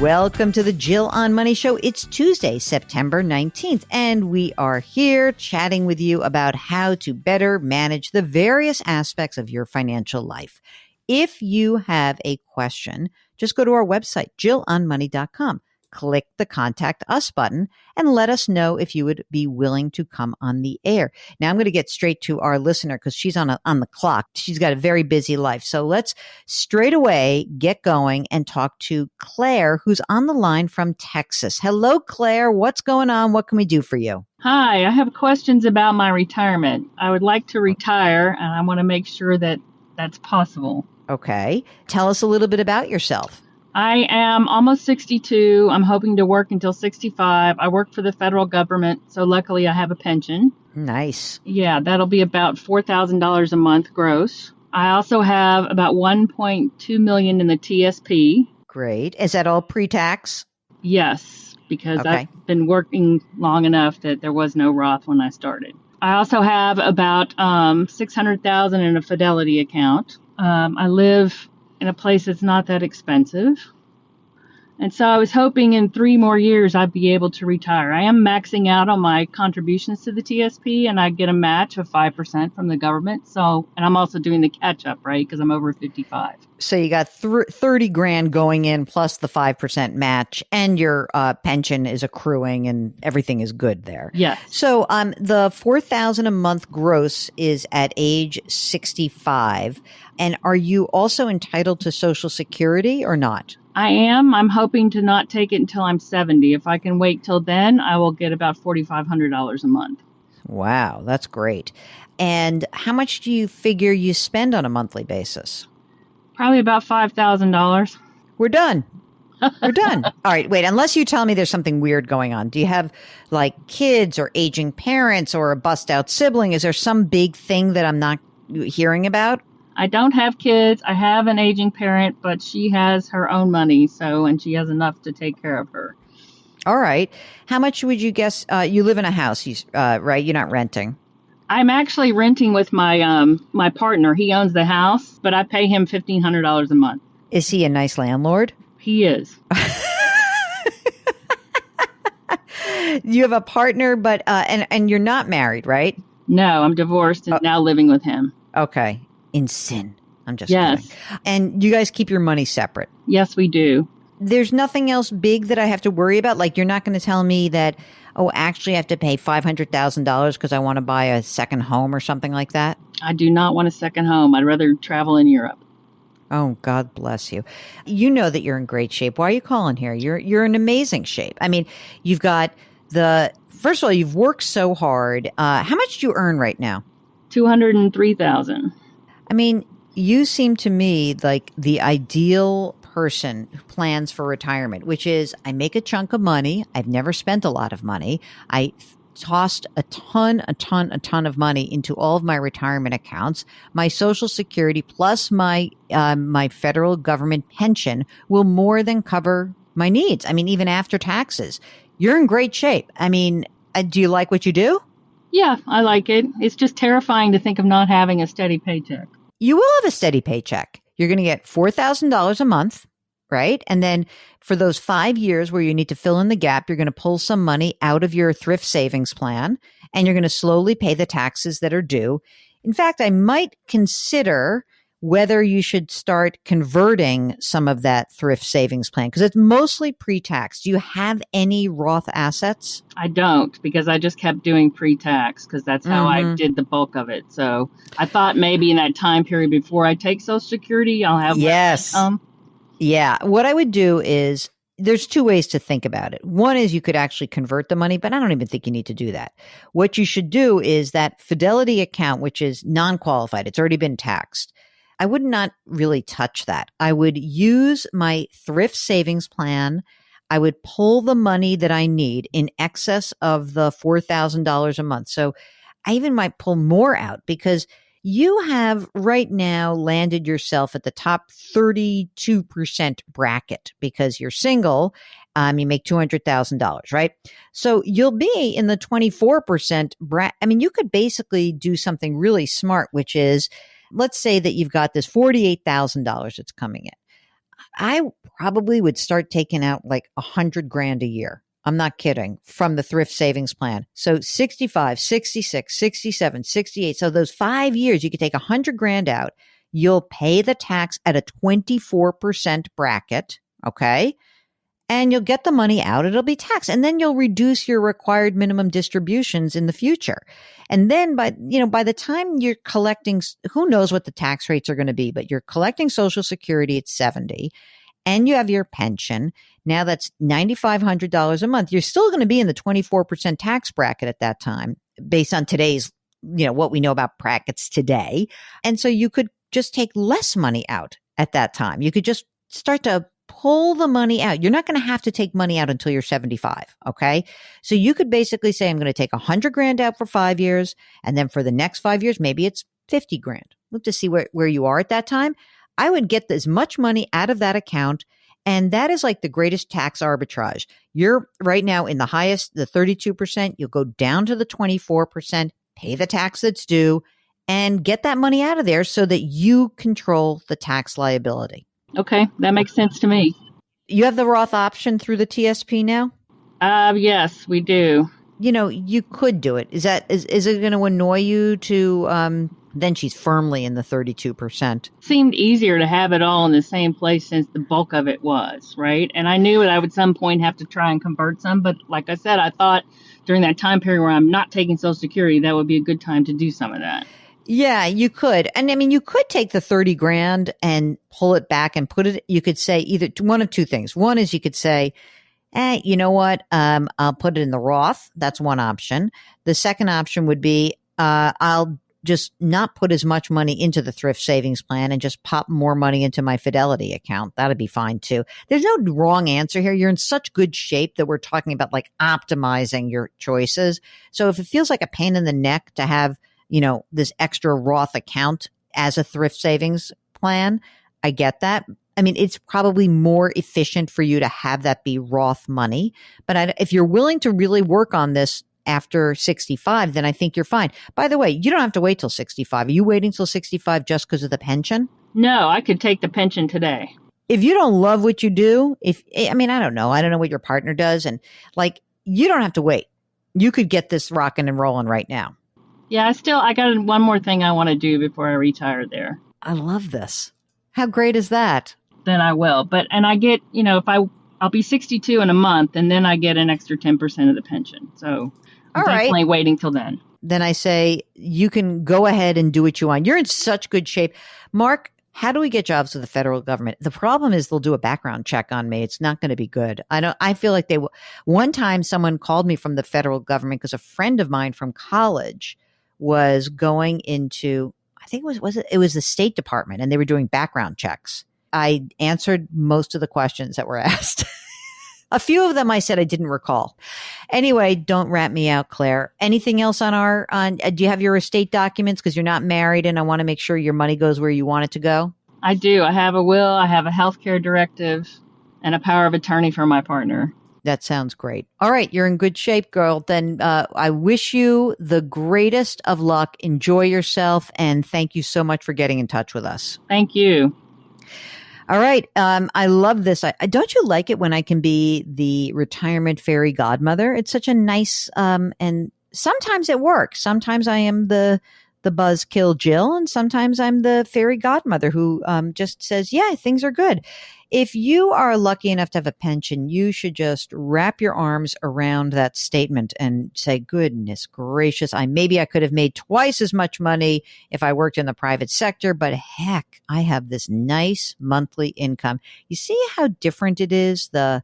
Welcome to the Jill on Money Show. It's Tuesday, September 19th, and we are here chatting with you about how to better manage the various aspects of your financial life. If you have a question, just go to our website, jillonmoney.com. Click the Contact Us button and let us know if you would be willing to come on the air. Now, I'm going to get straight to our listener because she's on the clock. She's got a very busy life. So let's straight away get going and talk to Claire, who's on the line from Texas. Hello, Claire. What's going on? What can we do for you? Hi, I have questions about my retirement. I would like to retire, and I want to make sure that that's possible. Okay. Tell us a little bit about yourself. I am almost 62. I'm hoping to work until 65. I work for the federal government, so luckily I have a pension. Nice. Yeah, that'll be about $4,000 a month gross. I also have about $1.2 million in the TSP. Great. Is that all pre-tax? Yes, because Okay. I've been working long enough that there was no Roth when I started. I also have about $600,000 in a Fidelity account. I live in a place that's not that expensive. And so I was hoping in 3 more years I'd be able to retire. I am maxing out on my contributions to the TSP, and I get a match of 5% from the government. So, and I'm also doing the catch up, right? Because I'm over 55. So you got 30 grand going in plus the 5% match, and your pension is accruing and everything is good there. Yes. So the $4,000 a month gross is at age 65. And are you also entitled to Social Security or not? I am. I'm hoping to not take it until I'm 70. If I can wait till then, I will get about $4,500 a month. Wow, that's great. And how much do you figure you spend on a monthly basis? Probably about $5,000. We're done. We're done. All right, wait, unless you tell me there's something weird going on. Do you have like kids or aging parents or a bust out sibling? Is there some big thing that I'm not hearing about? I don't have kids. I have an aging parent, but she has her own money, and she has enough to take care of her. All right. How much would you guess? You live in a house, right? You're not renting. I'm actually renting with my my partner. He owns the house, but I pay him $1,500 a month. Is he a nice landlord? He is. You have a partner, but and you're not married, right? No, I'm divorced and now living with him. Okay. In sin. I'm just Yes. kidding. And you guys keep your money separate. Yes, we do. There's nothing else big that I have to worry about. Like you're not going to tell me that, oh, actually I have to pay $500,000 because I want to buy a second home or something like that. I do not want a second home. I'd rather travel in Europe. Oh, God bless you. You know that you're in great shape. Why are you calling here? You're in amazing shape. I mean, you've got first of all, you've worked so hard. How much do you earn right now? $203,000. I mean, you seem to me like the ideal person who plans for retirement, which is I make a chunk of money. I've never spent a lot of money. I tossed a ton of money into all of my retirement accounts. My Social Security plus my federal government pension will more than cover my needs. I mean, even after taxes. You're in great shape. I mean, do you like what you do? Yeah, I like it. It's just terrifying to think of not having a steady paycheck. You will have a steady paycheck. You're going to get $4,000 a month, right? And then for those 5 years where you need to fill in the gap, you're going to pull some money out of your thrift savings plan and you're going to slowly pay the taxes that are due. In fact, I might consider whether you should start converting some of that thrift savings plan because it's mostly pre-tax. Do you have any Roth assets? I don't, because I just kept doing pre-tax because that's how I did the bulk of it. So I thought maybe in that time period before I take Social Security, I'll have yes. Yeah. What I would do is there's 2 ways to think about it. One is you could actually convert the money, but I don't even think you need to do that. What you should do is that Fidelity account, which is non-qualified, it's already been taxed. I would not really touch that. I would use my thrift savings plan. I would pull the money that I need in excess of the $4,000 a month. So I even might pull more out because you have right now landed yourself at the top 32% bracket because you're single. You make $200,000, right? So you'll be in the 24% bracket. I mean, you could basically do something really smart, which is, let's say that you've got this $48,000 that's coming in. I probably would start taking out like 100 grand a year. I'm not kidding, from the thrift savings plan. So 65, 66, 67, 68. So those 5 years, you could take 100 grand out. You'll pay the tax at a 24% bracket. Okay. And you'll get the money out. It'll be taxed. And then you'll reduce your required minimum distributions in the future. And then by the time you're collecting, who knows what the tax rates are going to be, but you're collecting Social Security at 70 and you have your pension. Now that's $9,500 a month. You're still going to be in the 24% tax bracket at that time based on today's, what we know about brackets today. And so you could just take less money out at that time. You could just start to pull the money out. You're not going to have to take money out until you're 75. Okay. So you could basically say, I'm going to take 100 grand out for 5 years. And then for the next 5 years, maybe it's 50 grand. We'll have to see where you are at that time. I would get as much money out of that account. And that is like the greatest tax arbitrage. You're right now in the highest, the 32%. You'll go down to the 24%, pay the tax that's due, and get that money out of there so that you control the tax liability. Okay, that makes sense to me. You have the Roth option through the TSP now? Yes, we do. You could do it. Is it going to annoy you to, then she's firmly in the 32%. Seemed easier to have it all in the same place since the bulk of it was, right? And I knew that I would at some point have to try and convert some. But like I said, I thought during that time period where I'm not taking Social Security, that would be a good time to do some of that. Yeah, you could. And I mean, you could take the 30 grand and pull it back and put it, you could say either one of two things. One is you could say, you know what? I'll put it in the Roth. That's one option. The second option would be, I'll just not put as much money into the thrift savings plan and just pop more money into my Fidelity account. That'd be fine too. There's no wrong answer here. You're in such good shape that we're talking about like optimizing your choices. So if it feels like a pain in the neck to have, this extra Roth account as a thrift savings plan, I get that. I mean, it's probably more efficient for you to have that be Roth money. But if you're willing to really work on this after 65, then I think you're fine. By the way, you don't have to wait till 65. Are you waiting till 65 just because of the pension? No, I could take the pension today. If you don't love what you do, I don't know. I don't know what your partner does. And you don't have to wait. You could get this rocking and rolling right now. Yeah, I got one more thing I want to do before I retire there. I love this. How great is that? Then I will. And I get, if I'll be 62 in a month, and then I get an extra 10% of the pension. So I'm definitely waiting till then. Then I say, you can go ahead and do what you want. You're in such good shape. Mark, how do we get jobs with the federal government? The problem is they'll do a background check on me. It's not going to be good. I feel like they will. One time someone called me from the federal government because a friend of mine from college was going into, I think it was the State Department, and they were doing background checks. I answered most of the questions that were asked. A few of them I said I didn't recall. Anyway, don't rat me out, Claire. Anything else do you have your estate documents? Because you're not married and I want to make sure your money goes where you want it to go. I do. I have a will, I have a healthcare directive, and a power of attorney for my partner. That sounds great. All right. You're in good shape, girl. Then I wish you the greatest of luck. Enjoy yourself. And thank you so much for getting in touch with us. Thank you. All right. I love this. Don't you like it when I can be the retirement fairy godmother? It's such a nice, and sometimes it works. Sometimes I am the buzzkill Jill, and sometimes I'm the fairy godmother who just says, yeah, things are good. If you are lucky enough to have a pension, you should just wrap your arms around that statement and say, goodness gracious, maybe I could have made twice as much money if I worked in the private sector, but heck, I have this nice monthly income. You see how different it is? The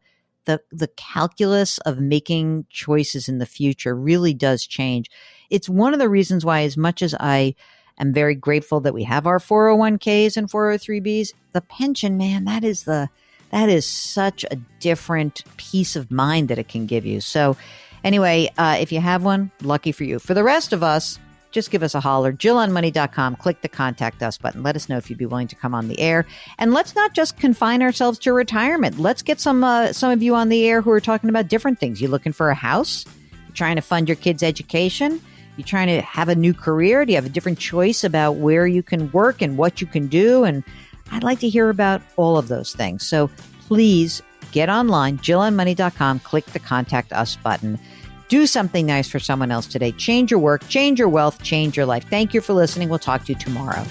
calculus of making choices in the future really does change. It's one of the reasons why, as much as I am very grateful that we have our 401ks and 403bs, the pension, man, that is such a different peace of mind that it can give you. So anyway, if you have one, lucky for you. For the rest of us, just give us a holler. JillOnMoney.com. Click the contact us button. Let us know if you'd be willing to come on the air. And let's not just confine ourselves to retirement. Let's get some of you on the air who are talking about different things. You looking for a house? You're trying to fund your kids' education? You're trying to have a new career? Do you have a different choice about where you can work and what you can do? And I'd like to hear about all of those things. So please get online, JillOnMoney.com, click the Contact Us button. Do something nice for someone else today. Change your work, change your wealth, change your life. Thank you for listening. We'll talk to you tomorrow.